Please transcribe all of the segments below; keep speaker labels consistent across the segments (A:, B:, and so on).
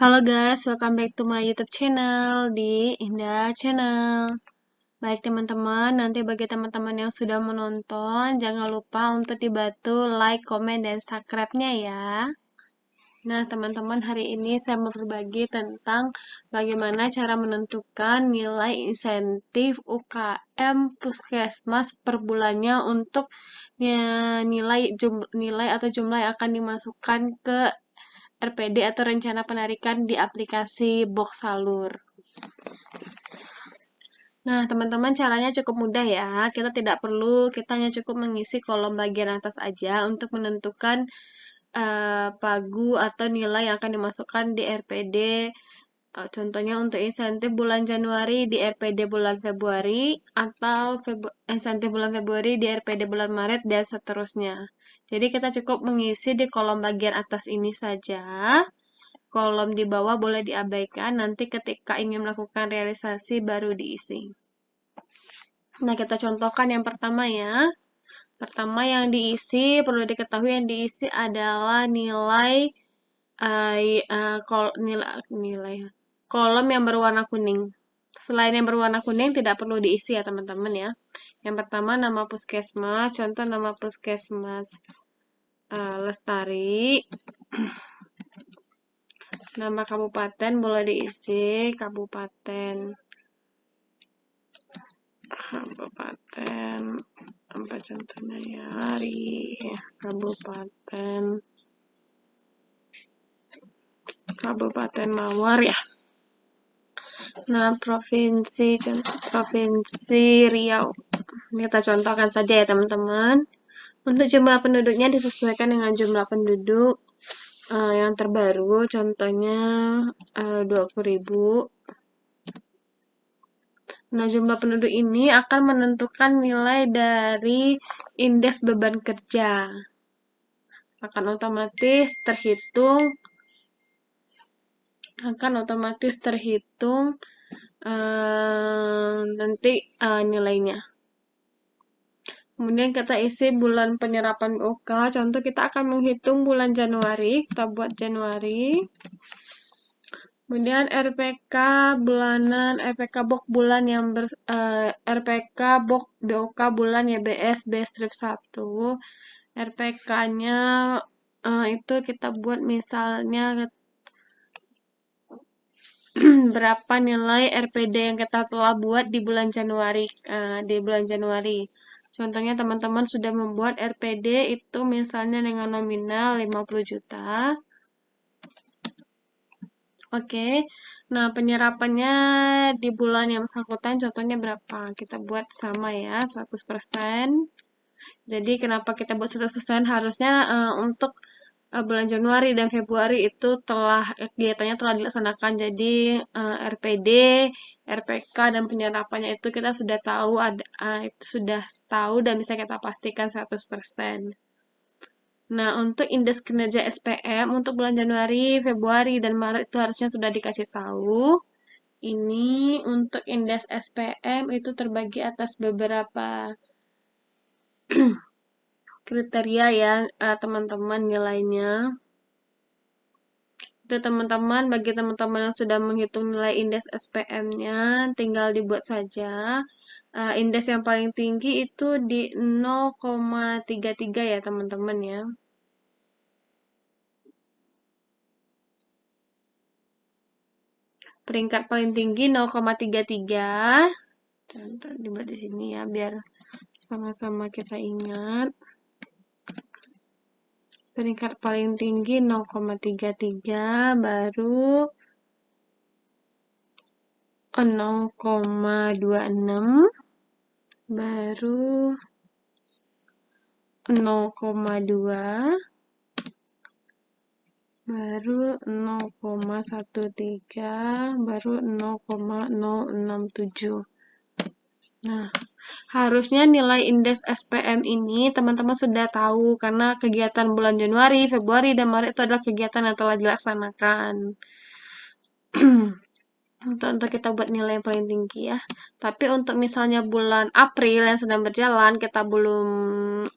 A: Halo guys, welcome back to my YouTube channel di Indah Channel. Baik teman-teman, nanti bagi teman-teman yang sudah menonton, jangan lupa untuk dibantu like, komen, dan subscribe-nya ya. Nah teman-teman, hari ini saya mau berbagi tentang bagaimana cara menentukan nilai insentif UKM Puskesmas per bulannya untuk nilai atau jumlah yang akan dimasukkan ke RPD atau rencana penarikan di aplikasi Box Salur. Nah, teman-teman caranya cukup mudah ya. Kita hanya cukup mengisi kolom bagian atas aja untuk menentukan pagu atau nilai yang akan dimasukkan di RPD. Contohnya untuk insentif bulan Januari di RPD bulan Februari atau insentif bulan Februari di RPD bulan Maret dan seterusnya. Jadi kita cukup mengisi di kolom bagian atas ini saja. Kolom di bawah boleh diabaikan, nanti ketika ingin melakukan realisasi baru diisi. Nah, kita contohkan yang pertama ya. Pertama yang diisi, perlu diketahui yang diisi adalah nilai kolom yang berwarna kuning. Selain yang berwarna kuning tidak perlu diisi ya teman-teman ya. Yang pertama nama puskesmas, contoh nama puskesmas Lestari. Nama kabupaten boleh diisi kabupaten apa contohnya ya, kabupaten Mawar ya. Nah, provinsi Riau. Ini kita contohkan saja ya teman-teman. Untuk jumlah penduduknya disesuaikan dengan jumlah penduduk yang terbaru, contohnya 20.000. Nah, jumlah penduduk ini akan menentukan nilai dari indeks beban kerja. Akan otomatis terhitung nanti nilainya. Kemudian kita isi bulan penyerapan BOK. Contoh kita akan menghitung bulan Januari. Kita buat Januari. Kemudian RPK bulanan, RPK BOK bulan yang RPK BOK BOK bulan YBS B strip 1. RPK-nya itu kita buat misalnya berapa nilai RPD yang kita telah buat di bulan Januari. Contohnya teman-teman sudah membuat RPD itu misalnya dengan nominal 50 juta. Oke. Nah, penyerapannya di bulan yang bersangkutan contohnya berapa? Kita buat sama ya, 100%. Jadi kenapa kita buat 100%? Harusnya untuk bulan Januari dan Februari itu kegiatannya telah dilaksanakan. Jadi RPD, RPK dan penyerapannya itu kita sudah tahu dan bisa kita pastikan 100%. Nah, untuk indeks kinerja SPM untuk bulan Januari, Februari dan Maret itu harusnya sudah dikasih tahu. Ini untuk indeks SPM itu terbagi atas beberapa kriteria ya teman-teman nilainya. Itu teman-teman, bagi teman-teman yang sudah menghitung nilai indeks SPM-nya, tinggal dibuat saja. Indeks yang paling tinggi itu di 0,33 ya teman-teman ya. Peringkat paling tinggi 0,33. Contoh dibuat di sini ya biar sama-sama kita ingat. Peringkat paling tinggi 0,33, baru 0,26, baru 0,2, baru 0,13, baru 0,067. Nah, harusnya nilai indeks SPM ini teman-teman sudah tahu karena kegiatan bulan Januari, Februari, dan Maret itu adalah kegiatan yang telah dilaksanakan. untuk kita buat nilai yang paling tinggi ya. Tapi untuk misalnya bulan April yang sedang berjalan, kita belum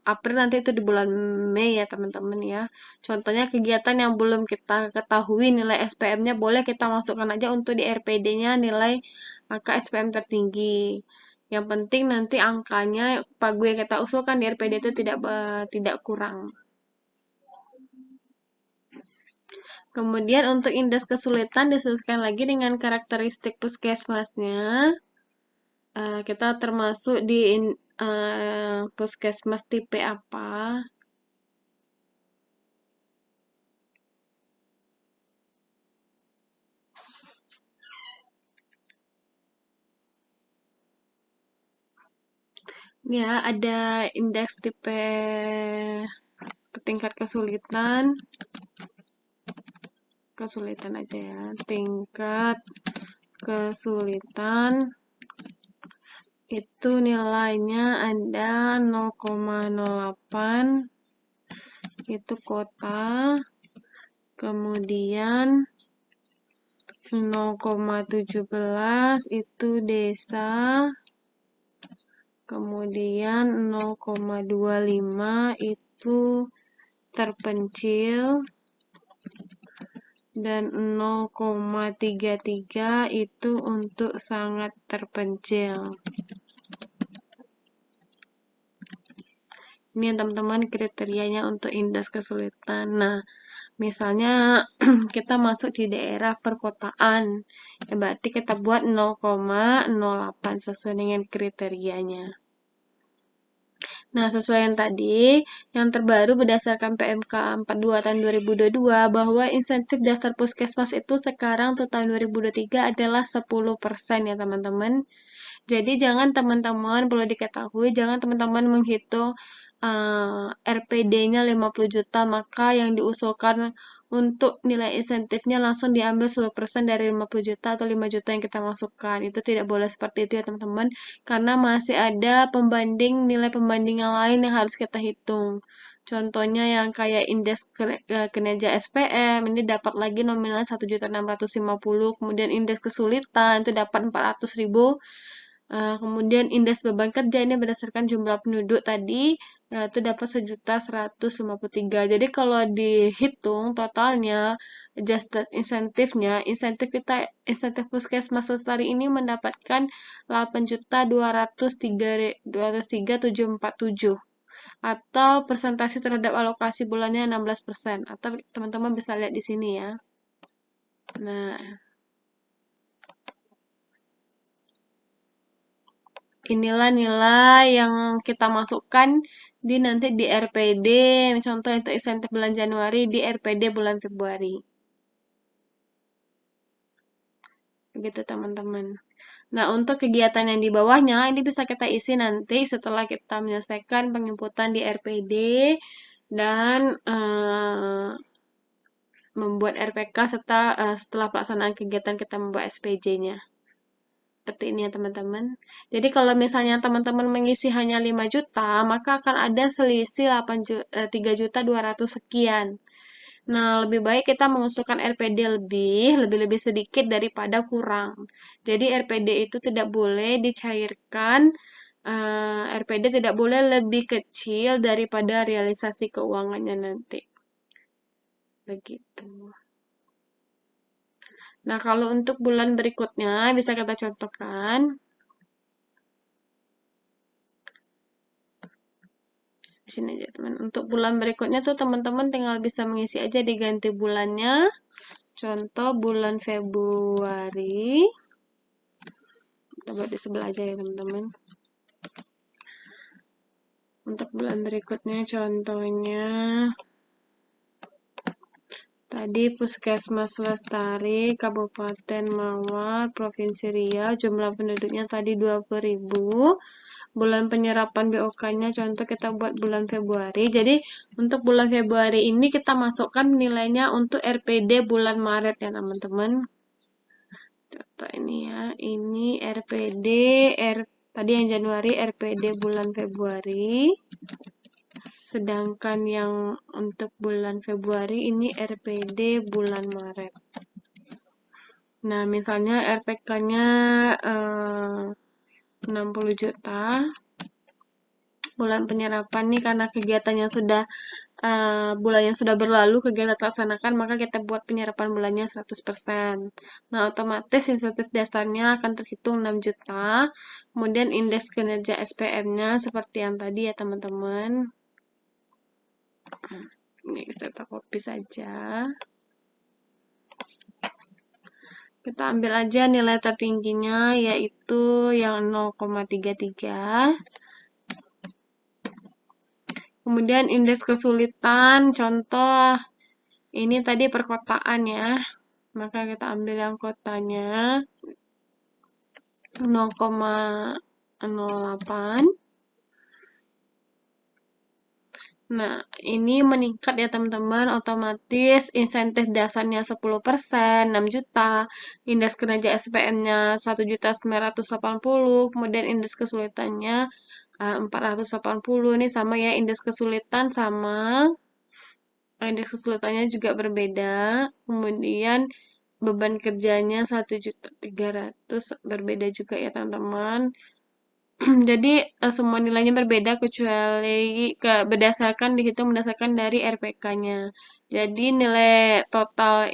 A: April, nanti itu di bulan Mei ya teman-teman ya. Contohnya kegiatan yang belum kita ketahui nilai SPM-nya, boleh kita masukkan aja untuk di RPD-nya nilai angka SPM tertinggi. Yang penting nanti angkanya pagu yang kita usulkan di RPD itu tidak kurang. Kemudian untuk indeks kesulitan disesuaikan lagi dengan karakteristik puskesmasnya. Kita termasuk di puskesmas tipe apa? Ya, ada indeks tipe tingkat kesulitan aja ya. Tingkat kesulitan itu nilainya ada 0,08 itu kota, kemudian 0,17 itu desa, kemudian 0,25 itu terpencil, dan 0,33 itu untuk sangat terpencil. Ini teman-teman kriterianya untuk indeks kesulitan. Nah, misalnya kita masuk di daerah perkotaan, ya berarti kita buat 0,08 sesuai dengan kriterianya. Nah, sesuai yang tadi, yang terbaru berdasarkan PMK 42 tahun 2022, bahwa insentif dasar puskesmas itu sekarang untuk tahun 2023 adalah 10% ya teman-teman. Jadi jangan teman-teman, perlu diketahui, jangan teman-teman menghitung RPD-nya 50 juta, maka yang diusulkan untuk nilai insentifnya langsung diambil 10% dari 50 juta atau 5 juta yang kita masukkan. Itu tidak boleh seperti itu ya teman-teman, karena masih ada nilai pembanding yang lain yang harus kita hitung. Contohnya yang kayak indeks kinerja SPM, ini dapat lagi nominalnya 1.650.000, kemudian indeks kesulitan itu dapat 400.000. Kemudian indeks beban kerja ini berdasarkan jumlah penduduk tadi, itu dapat 1.153. Jadi kalau dihitung totalnya, adjusted insentif puskesmas lestari ini mendapatkan 8.203.747 atau persentase terhadap alokasi bulannya 16%. Atau teman-teman bisa lihat di sini ya. Nah, inilah nilai yang kita masukkan nanti di RPD, contoh untuk insentif bulan Januari di RPD bulan Februari. Begitu teman-teman. Nah, untuk kegiatan yang di bawahnya, ini bisa kita isi nanti setelah kita menyelesaikan penginputan di RPD dan membuat RPK setelah pelaksanaan kegiatan kita membuat SPJ-nya. Seperti ini ya teman-teman. Jadi kalau misalnya teman-teman mengisi hanya 5 juta, maka akan ada selisih 3.200.000 sekian. Nah, lebih baik kita mengusulkan RPD lebih sedikit daripada kurang. Jadi RPD itu tidak boleh dicairkan, RPD tidak boleh lebih kecil daripada realisasi keuangannya nanti. Begitu. Nah, kalau untuk bulan berikutnya bisa kita contohkan. Di sini aja teman. Untuk bulan berikutnya tuh teman-teman tinggal bisa mengisi aja diganti bulannya. Contoh bulan Februari. Kita buat di sebelah aja ya teman-teman. Untuk bulan berikutnya contohnya tadi Puskesmas Lestari, Kabupaten Mawar, Provinsi Riau, jumlah penduduknya tadi 20.000. Bulan penyerapan BOK-nya contoh kita buat bulan Februari. Jadi untuk bulan Februari ini kita masukkan nilainya untuk RPD bulan Maret ya teman-teman. Contoh ini ya, ini RPD tadi yang Januari, RPD bulan Februari. Sedangkan yang untuk bulan Februari ini RPD bulan Maret. Nah, misalnya RPK-nya 60 juta, bulan penyerapan nih karena kegiatannya sudah bulannya sudah berlalu, kegiatan terlaksanakan, maka kita buat penyerapan bulannya 100%. Nah, otomatis insentif dasarnya akan terhitung 6 juta. Kemudian indeks kinerja SPM-nya seperti yang tadi ya, teman-teman. Ini kita copy saja. Kita ambil aja nilai tertingginya, yaitu yang 0,33. Kemudian indeks kesulitan, contoh, ini tadi perkotaan ya. Maka kita ambil yang kotanya 0,08. Nah, ini meningkat ya teman-teman, otomatis insentif dasarnya 10%, 6 juta, indeks kinerja SPM-nya 1.980.000, kemudian indeks kesulitannya 480. Ini sama ya, indeks kesulitan sama, indeks kesulitannya juga berbeda, kemudian beban kerjanya 1.300.000 berbeda juga ya teman-teman. Jadi semua nilainya berbeda kecuali berdasarkan dihitung berdasarkan dari RPK-nya. Jadi nilai total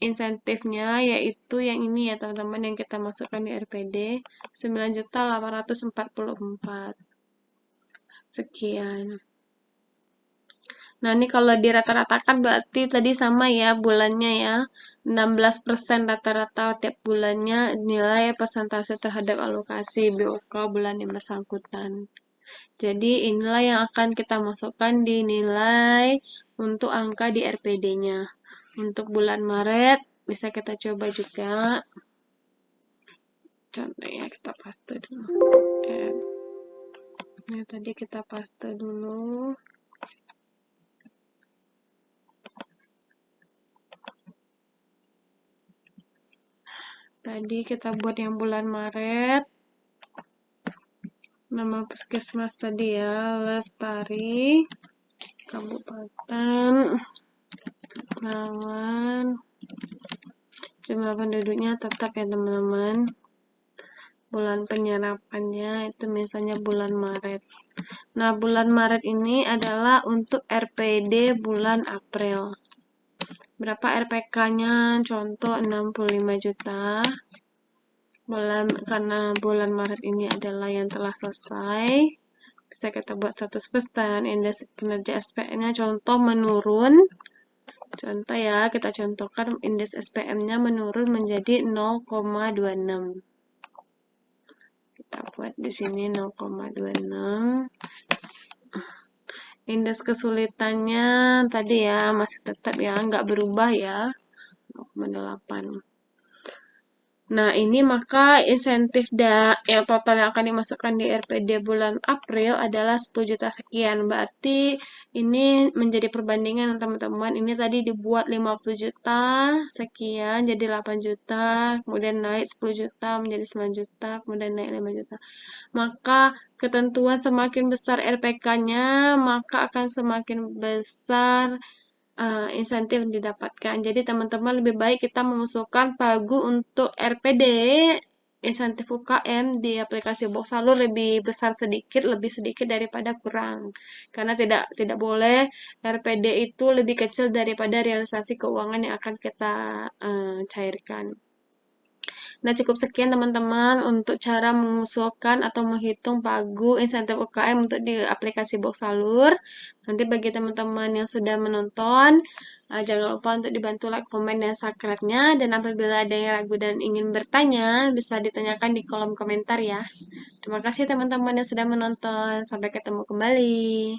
A: insentifnya yaitu yang ini ya teman-teman, yang kita masukkan di RPD 9.844. Sekian. Nah, ini kalau dirata-ratakan berarti tadi sama ya bulannya ya. 16% rata-rata tiap bulannya nilai persentase terhadap alokasi BOK bulan yang bersangkutan. Jadi inilah yang akan kita masukkan di nilai untuk angka di RPD-nya. Untuk bulan Maret bisa kita coba juga. Contohnya kita paste dulu. Nah, tadi kita paste dulu. Tadi kita buat yang bulan Maret. Nama puskesmas tadi ya, Lestari, Kabupaten Lawan. Jumlah penduduknya tetap ya teman-teman. Bulan penyerapannya itu misalnya bulan Maret. Nah, bulan Maret ini adalah untuk RPD bulan April. Berapa RPK-nya? Contoh 65 juta. Karena bulan Maret ini adalah yang telah selesai, bisa kita buat 100%. Indeks kinerja SPM-nya contoh menurun. Contoh ya, kita contohkan indeks SPM-nya menurun menjadi 0,26. Kita buat di sini 0,26. Indeks kesulitannya tadi ya masih tetap ya, nggak berubah ya, 0,8. Nah, ini maka insentif yang total yang akan dimasukkan di RPD bulan April adalah 10 juta sekian. Berarti ini menjadi perbandingan teman-teman. Ini tadi dibuat 50 juta sekian jadi 8 juta, kemudian naik 10 juta menjadi 9 juta, kemudian naik 5 juta. Maka ketentuan semakin besar RPK-nya, maka akan semakin besar insentif yang didapatkan. Jadi teman-teman lebih baik kita mengusulkan pagu untuk RPD insentif UKM di aplikasi Box Salur lebih besar sedikit, lebih sedikit daripada kurang. Karena tidak boleh RPD itu lebih kecil daripada realisasi keuangan yang akan kita cairkan. Nah, cukup sekian teman-teman untuk cara mengusulkan atau menghitung pagu insentif UKM untuk di aplikasi Box Salur. Nanti bagi teman-teman yang sudah menonton, jangan lupa untuk dibantu like, komen, dan subscribe-nya. Dan apabila ada yang ragu dan ingin bertanya, bisa ditanyakan di kolom komentar ya. Terima kasih teman-teman yang sudah menonton. Sampai ketemu kembali.